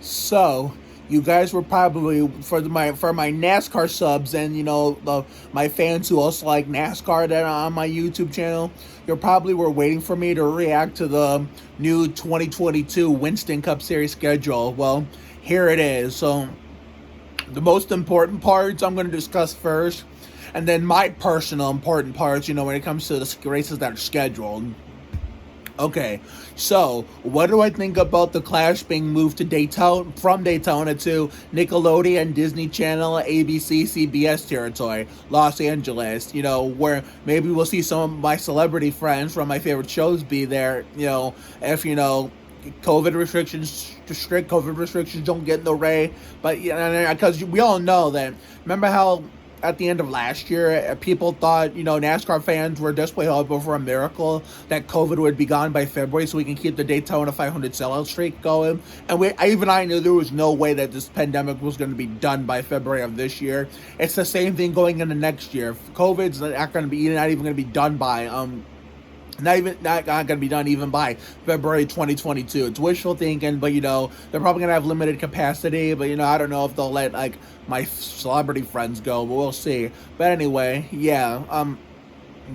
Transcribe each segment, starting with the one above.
So, you guys were probably for my NASCAR subs and my fans who also like NASCAR that are on my YouTube channel. You probably were waiting for me to react to the new 2022 Winston Cup Series schedule. Well, here it is. So, the most important parts I'm going to discuss first, and then my personal important parts. When it comes to the races that are scheduled. Okay, so what do I think about the Clash being moved to Daytona from Daytona to Nickelodeon, Disney Channel, ABC, CBS territory, Los Angeles? Where maybe we'll see some of my celebrity friends from my favorite shows be there. If strict COVID restrictions don't get in the way, but because we all know that. Remember how at the end of last year, people thought, NASCAR fans were desperately hoping for a miracle that COVID would be gone by February so we can keep the Daytona 500 sellout streak going. And I knew there was no way that this pandemic was going to be done by February of this year. It's the same thing going into next year. COVID's not even going to be done by not gonna be done even by February 2022. It's wishful thinking, but they're probably gonna have limited capacity. But I don't know if they'll let like my celebrity friends go, but we'll see. But anyway, yeah.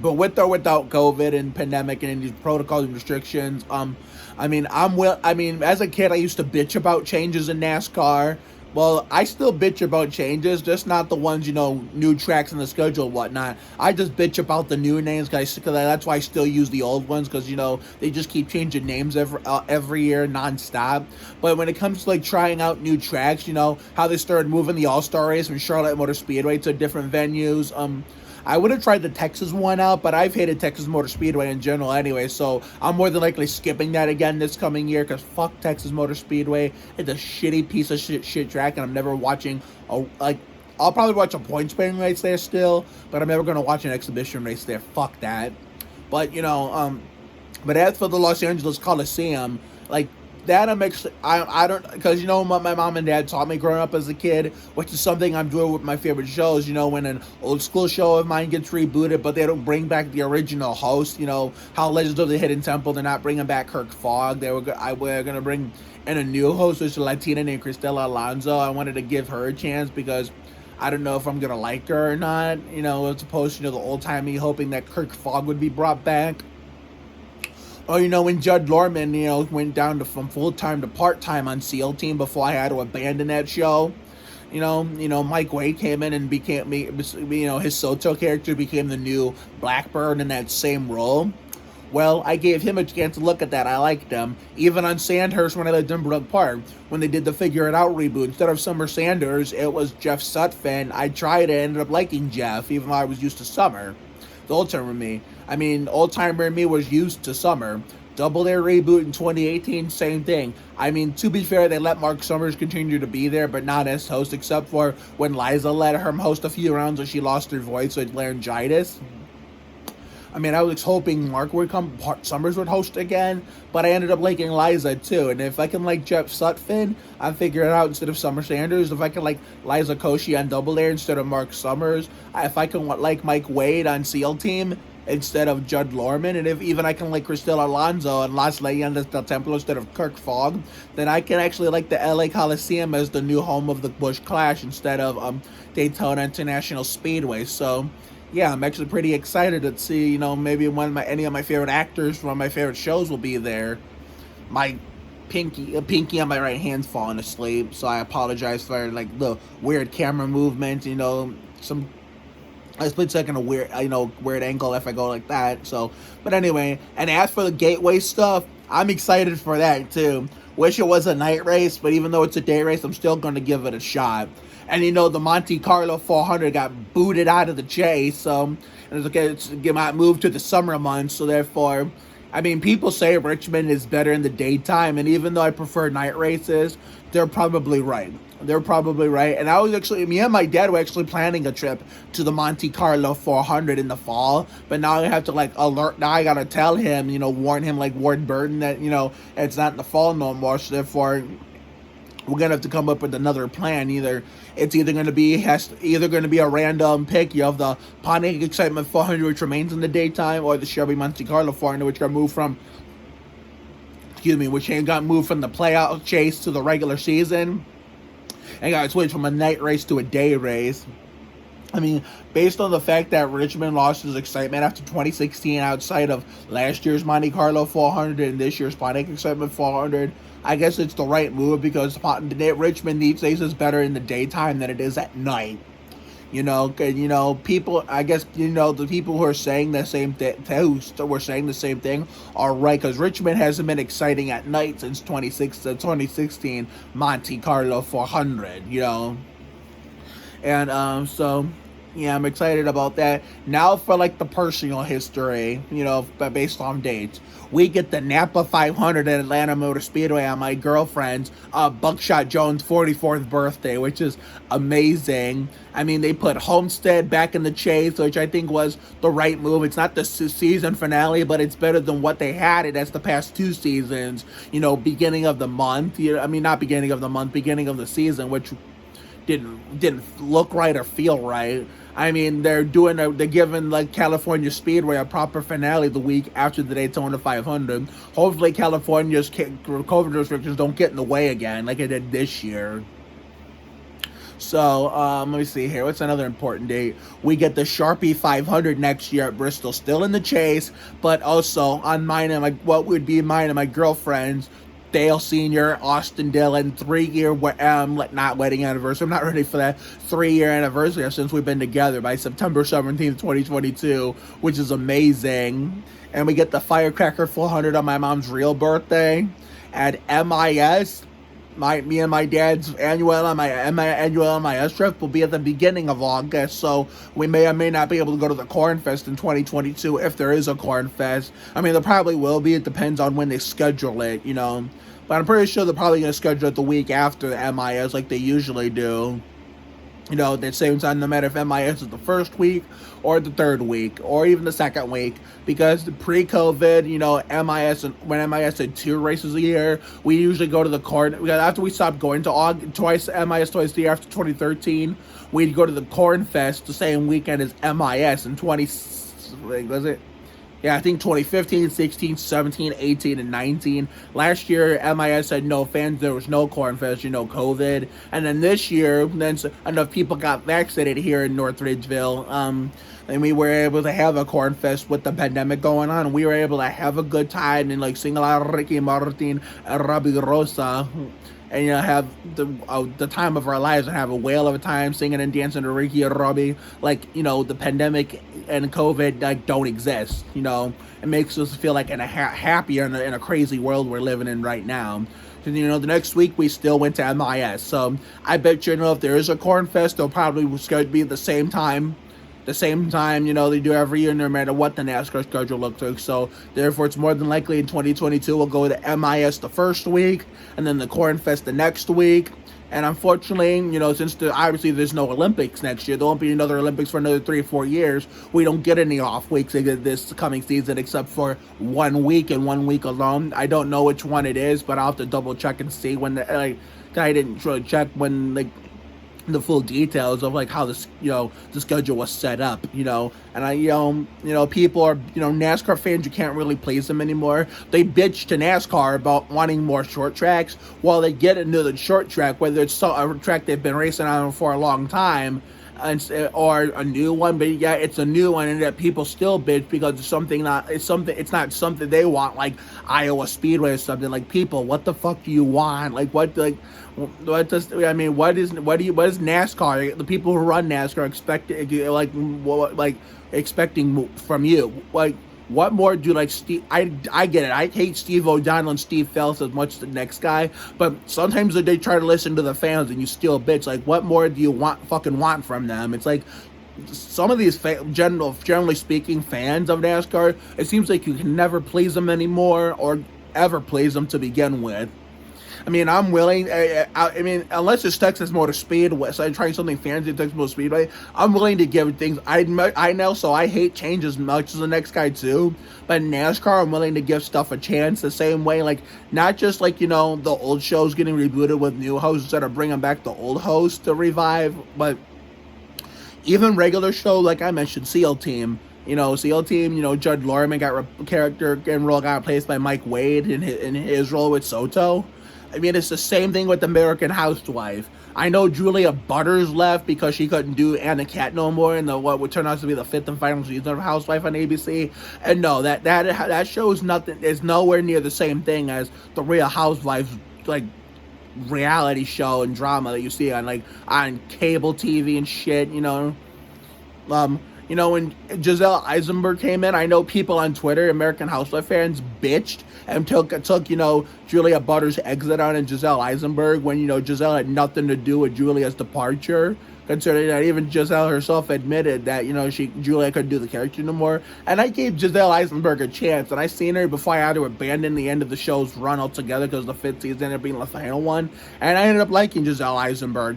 But with or without COVID and pandemic and these protocols and restrictions, as a kid, I used to bitch about changes in NASCAR. Well, I still bitch about changes, just not the ones, new tracks in the schedule and whatnot. I just bitch about the new names, guys, because that's why I still use the old ones, because, they just keep changing names every year nonstop. But when it comes to, trying out new tracks, how they started moving the All-Star race from Charlotte Motor Speedway to different venues, I would have tried the Texas one out, but I've hated Texas Motor Speedway in general anyway, so I'm more than likely skipping that again this coming year, because fuck Texas Motor Speedway. It's a shitty piece of shit track, and I'm never watching, I'll probably watch a point spanning race there still, but I'm never going to watch an exhibition race there. Fuck that. But, but as for the Los Angeles Coliseum, that I don't, because what my mom and dad taught me growing up as a kid, which is something I'm doing with my favorite shows. When an old school show of mine gets rebooted, but they don't bring back the original host. How Legends of the Hidden Temple, they're not bringing back Kirk Fogg. We're gonna bring in a new host, which is a Latina named Cristela Alonso. I wanted to give her a chance because I don't know if I'm gonna like her or not. As opposed to the old timey hoping that Kirk Fogg would be brought back. Or, when Judd Lorman, went down from full-time to part-time on SEAL Team before I had to abandon that show. Mike Wade came in and became, his Soto character became the new Blackbird in that same role. Well, I gave him a chance to look at that. I liked him. Even on Sandhurst when I lived in Brook Park, when they did the Figure It Out reboot, instead of Summer Sanders, it was Jeff Sutphin. I tried it, ended up liking Jeff, even though I was used to Summer. The old-timer me. Old-timer me was used to Summer. Double Dare reboot in 2018, same thing. To be fair, they let Mark Summers continue to be there, but not as host, except for when Liza let her host a few rounds when she lost her voice with laryngitis. I was hoping Summers would host again, but I ended up liking Liza too. And if I can like Jeff Sutphin, I'm figuring it out instead of Summer Sanders. If I can like Liza Koshy on Double Dare instead of Mark Summers, if I can like Mike Wade on SEAL Team instead of Judd Lorman, and if even I can like Cristela Alonso and Las Leyendas del Templo instead of Kirk Fogg, then I can actually like the LA Coliseum as the new home of the Busch Clash instead of Daytona International Speedway. So yeah, I'm actually pretty excited to see, maybe any of my favorite actors from my favorite shows will be there. My pinky on my right hand's falling asleep, so I apologize for the weird camera movement. Some a split second of weird angle if I go like that. So, but anyway, and as for the Gateway stuff, I'm excited for that too. Wish it was a night race, but even though it's a day race, I'm still going to give it a shot. And the Monte Carlo 400 got booted out of the chase, so it's moved to the summer months. So therefore, people say Richmond is better in the daytime, and even though I prefer night races, they're probably right. And me and my dad were actually planning a trip to the Monte Carlo 400 in the fall, but now I have to now I gotta tell him, warn him like Ward Burton that, it's not in the fall no more, so therefore we're gonna have to come up with another plan. It's either gonna be a random pick. You have the Pontiac Excitement 400, which remains in the daytime, or the Chevy Monte Carlo 400, which got moved from which got moved from the playoff chase to the regular season, and got switched from a night race to a day race. I mean, based on the fact that Richmond lost his excitement after 2016 outside of last year's Monte Carlo 400 and this year's Pontiac Excitement 400, I guess it's the right move because Richmond these days is better in the daytime than it is at night. People, I guess, the people who are saying the same thing, who were saying the same thing, are right, because Richmond hasn't been exciting at night since 2016 Monte Carlo 400, And, so, yeah, I'm excited about that. Now for, like, the personal history, based on dates. We get the Napa 500 at Atlanta Motor Speedway on my girlfriend's Buckshot Jones' 44th birthday, which is amazing. I mean, they put Homestead back in the chase, which I think was the right move. It's not the season finale, but it's better than what they had it as the past two seasons. Beginning of the month. Not beginning of the month, beginning of the season, which didn't look right or feel right. I mean, they're giving like California Speedway a proper finale the week after the Daytona 500. Hopefully California's COVID restrictions don't get in the way again like it did this year. So, let me see here. What's another important date? We get the Sharpie 500 next year at Bristol. Still in the chase, but also on what would be mine and my girlfriend's Dale Sr., Austin Dillon, 3-year, not wedding anniversary. I'm not ready for that 3-year anniversary since we've been together by September 17th, 2022, which is amazing. And we get the Firecracker 400 on my mom's real birthday at MIS. Me and my dad's annual MIS trip will be at the beginning of August, so we may or may not be able to go to the Corn Fest in 2022 if there is a Corn Fest. I mean, there probably will be. It depends on when they schedule it, But I'm pretty sure they're probably going to schedule it the week after the MIS like they usually do. At the same time, no matter if MIS is the first week or the third week or even the second week, because pre-COVID, when MIS had 2 races a year, we usually go to the Corn. After we stopped going to MIS twice a year after 2013, we'd go to the Corn Fest the same weekend as MIS in I think 2015, 16, 17, 18, and 19. Last year, MIS had no fans. There was no Corn Fest, COVID. And then this year, enough people got vaccinated here in North Ridgeville. And we were able to have a Corn Fest with the pandemic going on. We were able to have a good time and sing a lot of Ricky Martin and Robbie Rosa. And have the time of our lives and have a whale of a time singing and dancing to Ricky and Robbie. The pandemic and COVID don't exist. It makes us feel like in a happier in a crazy world we're living in right now. And, the next week we still went to MIS. So I bet if there is a Corn Fest, they'll probably be at the same time. They do every year no matter what the NASCAR schedule looks like. So, therefore, it's more than likely in 2022 we'll go to MIS the first week and then the Corn Fest the next week. And unfortunately, since obviously there's no Olympics next year, there won't be another Olympics for another 3 or 4 years. We don't get any off weeks this coming season except for 1 week and 1 week alone. I don't know which one it is, but I'll have to double check and see when I didn't really check when the full details of how this the schedule was set up, and people are NASCAR fans, you can't really please them anymore. They bitch to NASCAR about wanting more short tracks while they get into the short track, whether it's a track they've been racing on for a long time or a new one, but yeah, it's a new one, and that people still bitch because it's not something they want, like Iowa Speedway or something. People, what the fuck do you want? What is NASCAR? The people who run NASCAR expecting from you? What more do Steve? I get it. I hate Steve O'Donnell and Steve Phelps as much as the next guy, but sometimes they try to listen to the fans and you still bitch. What more do you want from them? It's some of these generally speaking fans of NASCAR, it seems like you can never please them anymore or ever please them to begin with. I'm willing, unless it's Texas Motor Speedway, so I'm trying something fancy at Texas Motor Speedway, I'm willing to give things, I know, so I hate change as much as the next guy too, but in NASCAR, I'm willing to give stuff a chance the same way, not just the old shows getting rebooted with new hosts that are bringing back the old hosts to revive, but even regular show, like I mentioned, SEAL Team, SEAL Team, Judd Lorman character and role got replaced by Mike Wade in his role with Soto. I mean, it's the same thing with American Housewife. I know Julia Butters left because she couldn't do Anna Cat no more in what would turn out to be the 5th and final season of Housewife on ABC. And no, that show is nowhere near the same thing as the Real Housewives, like, reality show and drama that you see on cable TV and shit. When Giselle Eisenberg came in, I know people on Twitter, American Housewife fans, bitched and took Julia Butters' exit on and Giselle Eisenberg when, Giselle had nothing to do with Julia's departure, considering that even Giselle herself admitted that, Julia couldn't do the character no more. And I gave Giselle Eisenberg a chance, and I seen her before I had to abandon the end of the show's run altogether because the 5th season ended up being the final one. And I ended up liking Giselle Eisenberg,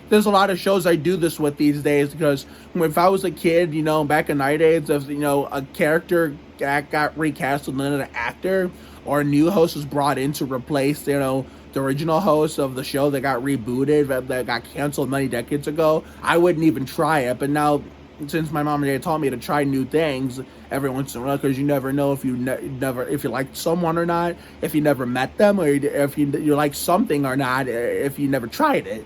There's a lot of shows I do this with these days because if I was a kid, back in my days, if, a character got recast with another actor or a new host was brought in to replace, the original host of the show that got rebooted, that got canceled many decades ago, I wouldn't even try it. But now, since my mom and dad taught me to try new things every once in a while, because you never know if you if you like someone or not, if you never met them, or if you like something or not, if you never tried it.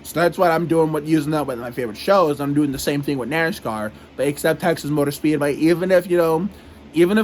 So that's what I'm doing using that with my favorite shows. I'm doing the same thing with NASCAR, but except Texas Motor Speedway. Even if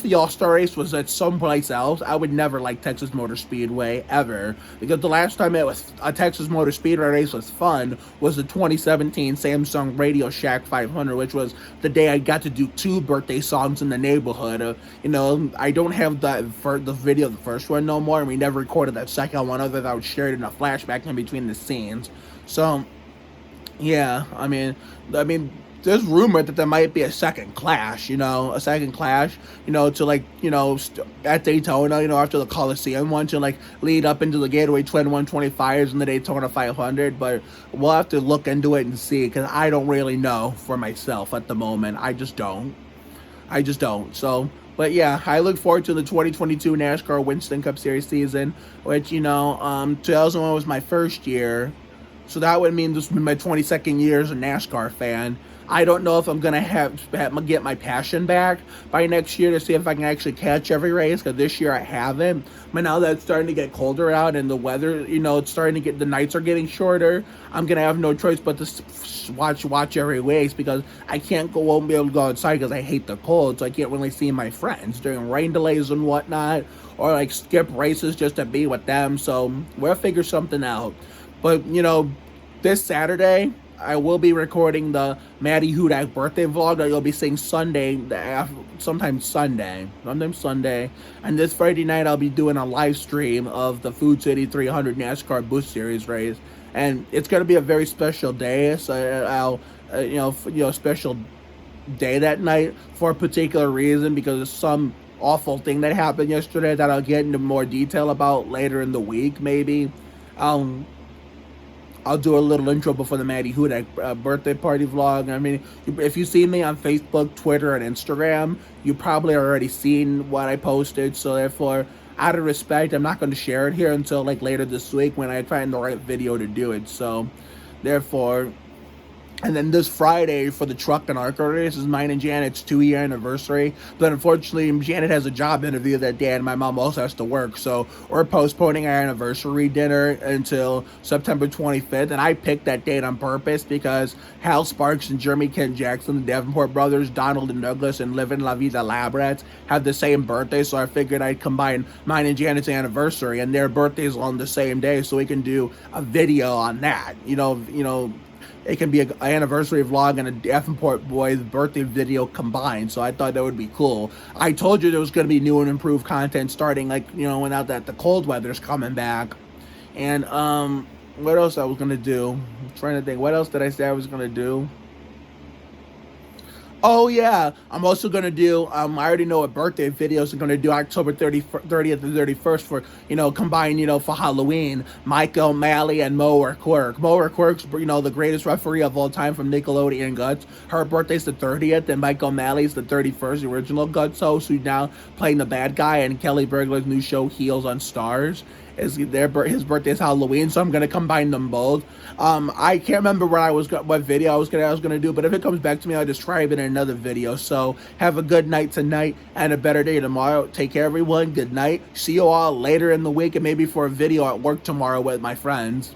the All-Star race was at someplace else, I would never like Texas Motor Speedway ever. Because the last time a Texas Motor Speedway race was fun was the 2017 Samsung Radio Shack 500, which was the day I got to do 2 birthday songs in the neighborhood. I don't have the video of the first one no more, and we never recorded that second one other than I would share it in a flashback in between the scenes. So, yeah, I mean, there's rumor that there might be a second clash, to at Daytona, after the Coliseum one, to lead up into the Gateway Twin 125s and the Daytona 500. But we'll have to look into it and see, because I don't really know for myself at the moment. I just don't. So, but yeah, I look forward to the 2022 NASCAR Winston Cup Series season, which, 2001 was my first year. So that would mean this would be my 22nd year as a NASCAR fan. I don't know if I'm going to get my passion back by next year to see if I can actually catch every race, because this year I haven't. But now that it's starting to get colder out and the weather, it's starting to the nights are getting shorter, I'm going to have no choice but to watch every race, because I won't be able to go outside because I hate the cold, so I can't really see my friends during rain delays and whatnot, or skip races just to be with them. So we'll figure something out. But, this Saturday, I will be recording the Maddie Hudak birthday vlog that you'll be seeing sometime Sunday. And this Friday night, I'll be doing a live stream of the Food City 300 NASCAR Boost Series race. And it's going to be a very special day. So special day that night for a particular reason, because of some awful thing that happened yesterday that I'll get into more detail about later in the week, maybe. I'll do a little intro before the Maddie Hudak birthday party vlog. I mean, if you see me on Facebook, Twitter, and Instagram, you probably already seen what I posted. So therefore, out of respect, I'm not going to share it here until later this week when I find the right video to do it. So therefore, and then this Friday for the truck and ARCA race is mine and Janet's 2-year anniversary. But unfortunately, Janet has a job interview that day, and my mom also has to work. So we're postponing our anniversary dinner until September 25th. And I picked that date on purpose because Hal Sparks and Jeremy Kent Jackson, the Davenport brothers, Donald and Douglas, and Livin' La Vida Labrats have the same birthday. So I figured I'd combine mine and Janet's anniversary and their birthdays on the same day, so we can do a video on that. It can be an anniversary vlog and a Davenport Boys birthday video combined, so I thought that would be cool. I told you there was going to be new and improved content starting, when out that the cold weather's coming back. And, what else I was going to do? I'm trying to think. What else did I say I was going to do? Oh, yeah. I'm also going to do, I already know what birthday videos I'm going to do October 30th and 31st for, combined, for Halloween. Mike O'Malley and Mo O'Quirk. Mo O'Quirk's, the greatest referee of all time from Nickelodeon Guts. Her birthday's the 30th, and Mike O'Malley's the 31st, the original Guts host, who's now playing the bad guy in Kelly Bergler's new show, Heels on Stars. his birthday is Halloween, so I'm gonna combine them both. I can't remember what video I was gonna do, but if it comes back to me, I'll just try it in another video. So have a good night tonight and a better day tomorrow. Take care, everyone. Good night. See you all later in the week, and maybe for a video at work tomorrow with my friends.